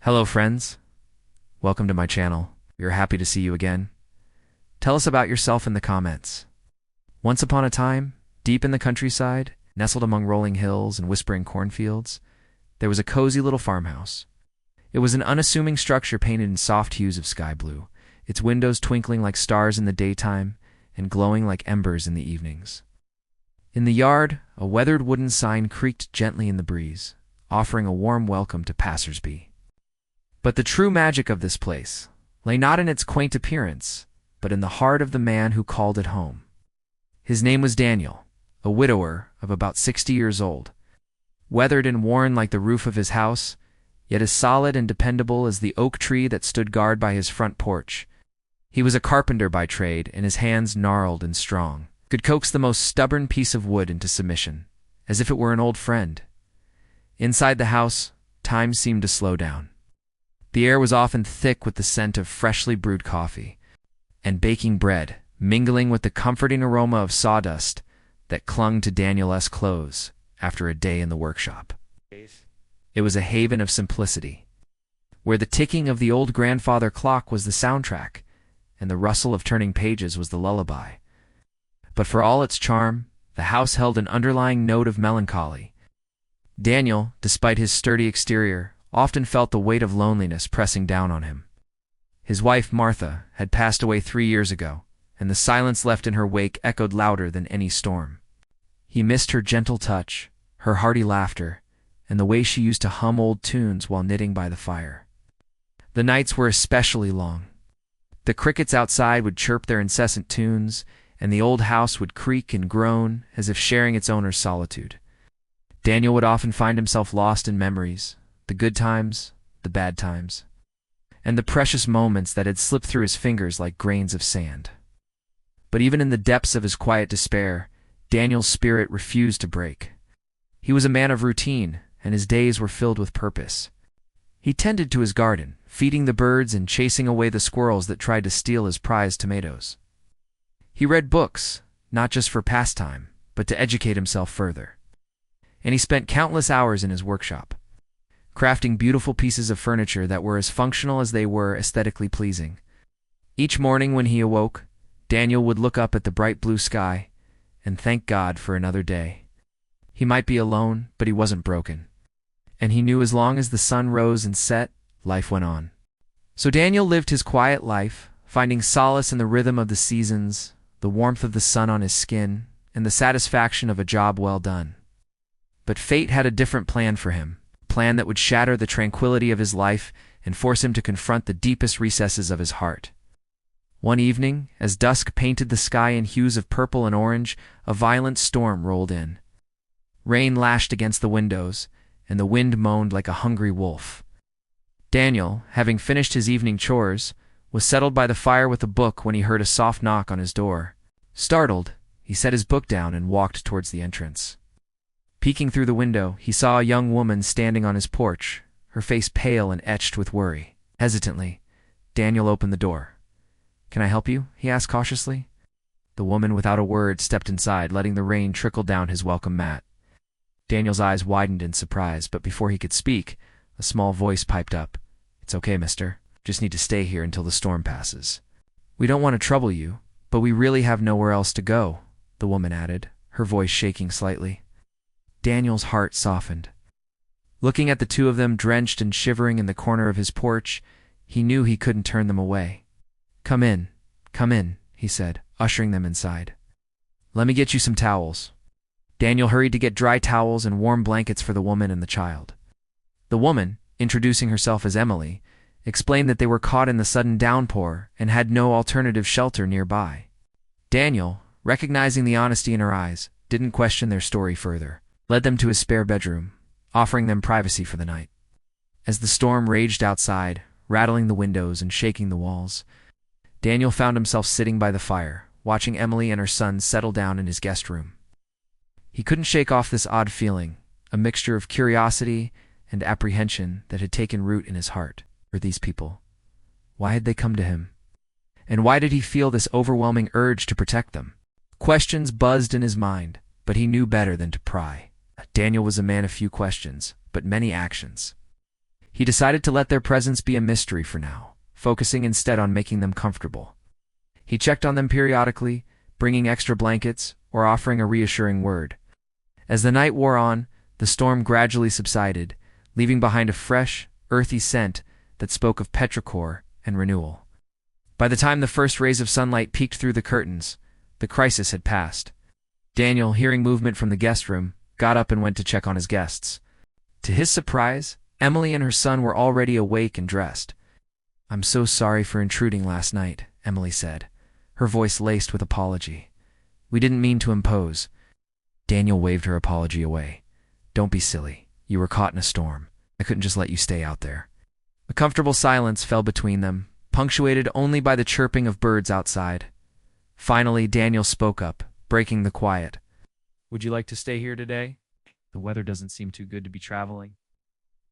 Hello friends, welcome to my channel. We are happy to see you again. Tell us about yourself in the comments. Once upon a time, deep in the countryside, nestled among rolling hills and whispering cornfields, there was a cozy little farmhouse. It was an unassuming structure painted in soft hues of sky blue, its windows twinkling like stars in the daytime and glowing like embers in the evenings. In the yard, a weathered wooden sign creaked gently in the breeze, offering a warm welcome to passers-by. But the true magic of this place lay not in its quaint appearance, but in the heart of the man who called it home. His name was Daniel, a widower of about 60 years old, weathered and worn like the roof of his house, yet as solid and dependable as the oak tree that stood guard by his front porch. He was a carpenter by trade, and his hands, gnarled and strong, could coax the most stubborn piece of wood into submission, as if it were an old friend. Inside the house, time seemed to slow down. The air was often thick with the scent of freshly brewed coffee and baking bread, mingling with the comforting aroma of sawdust that clung to Daniel's clothes after a day in the workshop. It was a haven of simplicity, where the ticking of the old grandfather clock was the soundtrack and the rustle of turning pages was the lullaby. But for all its charm, the house held an underlying note of melancholy. Daniel, despite his sturdy exterior, often felt the weight of loneliness pressing down on him. His wife, Martha, had passed away 3 years ago, and the silence left in her wake echoed louder than any storm. He missed her gentle touch, her hearty laughter, and the way she used to hum old tunes while knitting by the fire. The nights were especially long. The crickets outside would chirp their incessant tunes, and the old house would creak and groan as if sharing its owner's solitude. Daniel would often find himself lost in memories, the good times, the bad times, and the precious moments that had slipped through his fingers like grains of sand. But even in the depths of his quiet despair, Daniel's spirit refused to break. He was a man of routine, and his days were filled with purpose. He tended to his garden, feeding the birds and chasing away the squirrels that tried to steal his prized tomatoes. He read books, not just for pastime, but to educate himself further. And he spent countless hours in his workshop, crafting beautiful pieces of furniture that were as functional as they were aesthetically pleasing. Each morning when he awoke, Daniel would look up at the bright blue sky and thank God for another day. He might be alone, but he wasn't broken. And he knew as long as the sun rose and set, life went on. So Daniel lived his quiet life, finding solace in the rhythm of the seasons, the warmth of the sun on his skin, and the satisfaction of a job well done. But fate had a different plan for him, a plan that would shatter the tranquility of his life and force him to confront the deepest recesses of his heart. One evening, as dusk painted the sky in hues of purple and orange, a violent storm rolled in. Rain lashed against the windows, and the wind moaned like a hungry wolf. Daniel, having finished his evening chores, was settled by the fire with a book when he heard a soft knock on his door. Startled, he set his book down and walked towards the entrance. Peeking through the window, he saw a young woman standing on his porch, her face pale and etched with worry. Hesitantly, Daniel opened the door. "Can I help you?" he asked cautiously. The woman, without a word, stepped inside, letting the rain trickle down his welcome mat. Daniel's eyes widened in surprise, but before he could speak, a small voice piped up. "It's okay, mister. Just need to stay here until the storm passes." "We don't want to trouble you, but we really have nowhere else to go," the woman added, her voice shaking slightly. Daniel's heart softened. Looking at the two of them drenched and shivering in the corner of his porch, he knew he couldn't turn them away. Come in," he said, ushering them inside. "Let me get you some towels." Daniel hurried to get dry towels and warm blankets for the woman and the child. The woman, introducing herself as Emily, explained that they were caught in the sudden downpour and had no alternative shelter nearby. Daniel, recognizing the honesty in her eyes, didn't question their story further, led them to his spare bedroom, offering them privacy for the night. As the storm raged outside, rattling the windows and shaking the walls, Daniel found himself sitting by the fire, watching Emily and her son settle down in his guest room. He couldn't shake off this odd feeling, a mixture of curiosity and apprehension that had taken root in his heart. For these people, why had they come to him? And why did he feel this overwhelming urge to protect them? Questions buzzed in his mind, but he knew better than to pry. Daniel was a man of few questions, but many actions. He decided to let their presence be a mystery for now, focusing instead on making them comfortable. He checked on them periodically, bringing extra blankets or offering a reassuring word. As the night wore on, the storm gradually subsided, leaving behind a fresh, earthy scent that spoke of petrichor and renewal. By the time the first rays of sunlight peeked through the curtains, the crisis had passed. Daniel, hearing movement from the guest room, got up and went to check on his guests. To his surprise, Emily and her son were already awake and dressed. "I'm so sorry for intruding last night," Emily said, her voice laced with apology. "We didn't mean to impose." Daniel waved her apology away. "Don't be silly. You were caught in a storm. I couldn't just let you stay out there." A comfortable silence fell between them, punctuated only by the chirping of birds outside. Finally, Daniel spoke up, breaking the quiet. "Would you like to stay here today? The weather doesn't seem too good to be traveling."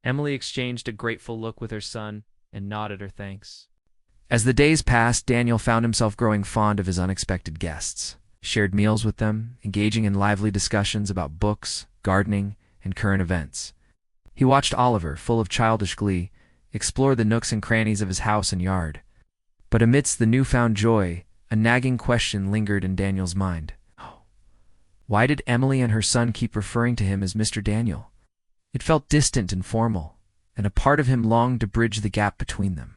Emily exchanged a grateful look with her son and nodded her thanks. As the days passed, Daniel found himself growing fond of his unexpected guests. He shared meals with them, engaging in lively discussions about books, gardening, and current events. He watched Oliver, full of childish glee, explore the nooks and crannies of his house and yard. But amidst the newfound joy, a nagging question lingered in Daniel's mind. Why did Emily and her son keep referring to him as Mr. Daniel? It felt distant and formal, and a part of him longed to bridge the gap between them.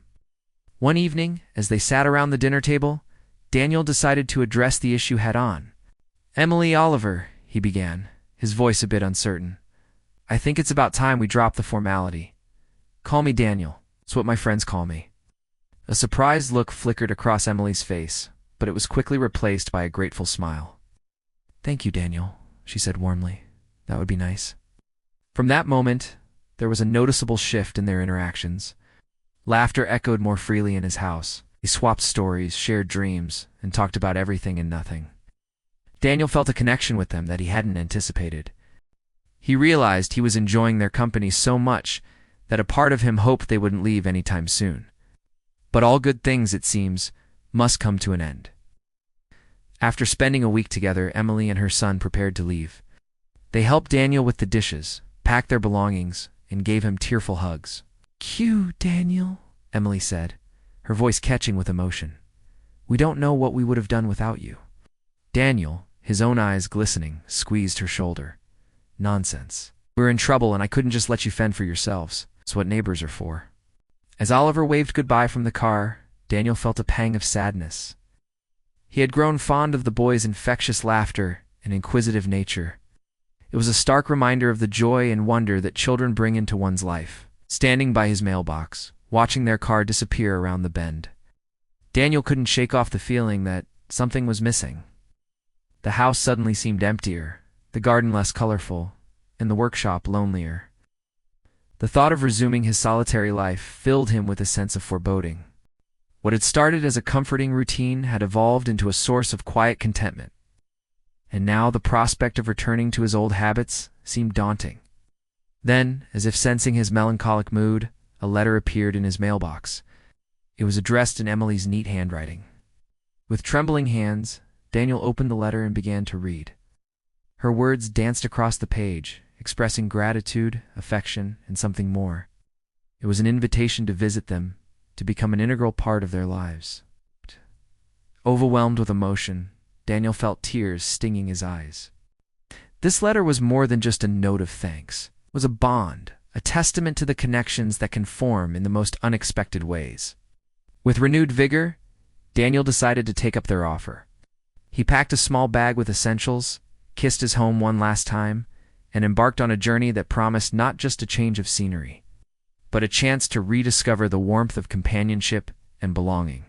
One evening, as they sat around the dinner table, Daniel decided to address the issue head-on. "Emily Oliver," he began, his voice a bit uncertain, "I think it's about time we drop the formality. Call me Daniel. It's what my friends call me." A surprised look flickered across Emily's face, but it was quickly replaced by a grateful smile. "Thank you, Daniel," she said warmly. "That would be nice." From that moment, there was a noticeable shift in their interactions. Laughter echoed more freely in his house. They swapped stories, shared dreams, and talked about everything and nothing. Daniel felt a connection with them that he hadn't anticipated. He realized he was enjoying their company so much that a part of him hoped they wouldn't leave anytime soon. But all good things, it seems, must come to an end. After spending a week together, Emily and her son prepared to leave. They helped Daniel with the dishes, packed their belongings, and gave him tearful hugs. "Cue, Daniel," Emily said, her voice catching with emotion. "We don't know what we would have done without you." Daniel, his own eyes glistening, squeezed her shoulder. "Nonsense. We're in trouble and I couldn't just let you fend for yourselves. It's what neighbors are for." As Oliver waved goodbye from the car, Daniel felt a pang of sadness. He had grown fond of the boy's infectious laughter and inquisitive nature. It was a stark reminder of the joy and wonder that children bring into one's life. Standing by his mailbox, watching their car disappear around the bend, Daniel couldn't shake off the feeling that something was missing. The house suddenly seemed emptier, the garden less colorful, and the workshop lonelier. The thought of resuming his solitary life filled him with a sense of foreboding. What had started as a comforting routine had evolved into a source of quiet contentment. And now the prospect of returning to his old habits seemed daunting. Then, as if sensing his melancholic mood, a letter appeared in his mailbox. It was addressed in Emily's neat handwriting. With trembling hands, Daniel opened the letter and began to read. Her words danced across the page, expressing gratitude, affection, and something more. It was an invitation to visit them, to become an integral part of their lives. Overwhelmed with emotion, Daniel felt tears stinging his eyes. This letter was more than just a note of thanks. It was a bond, a testament to the connections that can form in the most unexpected ways. With renewed vigor, Daniel decided to take up their offer. He packed a small bag with essentials, kissed his home one last time, and embarked on a journey that promised not just a change of scenery, but a chance to rediscover the warmth of companionship and belonging.